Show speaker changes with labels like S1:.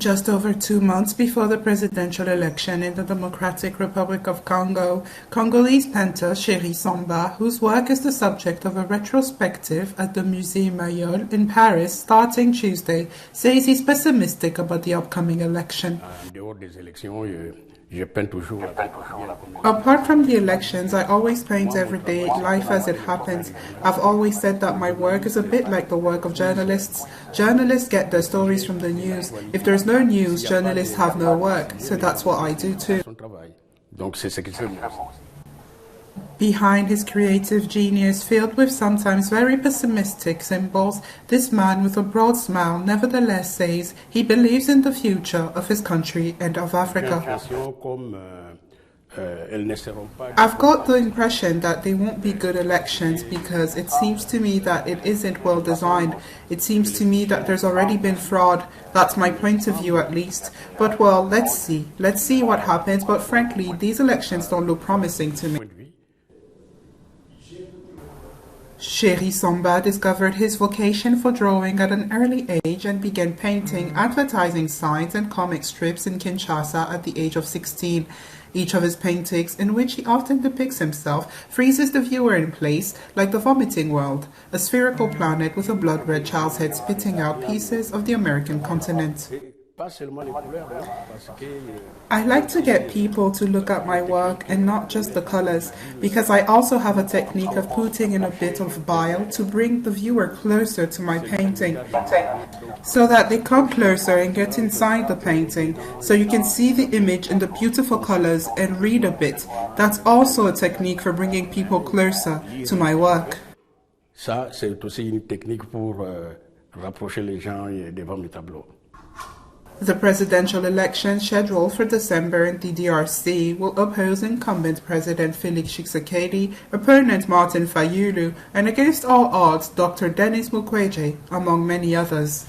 S1: Just over 2 months before the presidential election in the Democratic Republic of Congo, Congolese painter Cheri Samba, whose work is the subject of a retrospective at the Musée Mayol in Paris starting Tuesday, says he's pessimistic about the upcoming election. Apart from the elections, I always paint every day, life as it happens. I've always said that my work is a bit like the work of journalists. Journalists get their stories from the news. If there's no news, journalists have no work. So that's what I do too. Behind his creative genius, filled with sometimes very pessimistic symbols, this man with a broad smile nevertheless says he believes in the future of his country and of Africa. I've got the impression that they won't be good elections because it seems to me that it isn't well designed. It seems to me that there's already been fraud. That's my point of view at least. But well, let's see. Let's see what happens. But frankly, these elections don't look promising to me. Cheri Samba discovered his vocation for drawing at an early age and began painting advertising signs and comic strips in Kinshasa at the age of 16. Each of his paintings, in which he often depicts himself, freezes the viewer in place, like the vomiting world, a spherical planet with a blood-red child's head spitting out pieces of the American continent. I like to get people to look at my work and not just the colors, because I also have a technique of putting in a bit of bile to bring the viewer closer to my painting, so that they come closer and get inside the painting, so you can see the image in the beautiful colors and read a bit. That's also a technique for bringing people closer to my work.
S2: Ça, c'est aussi une technique pour rapprocher les gens devant mes tableaux.
S1: The presidential election scheduled for December in the DRC will oppose incumbent President Felix Tshisekedi, opponent Martin Fayulu, and against all odds Dr. Denis Mukwege, among many others.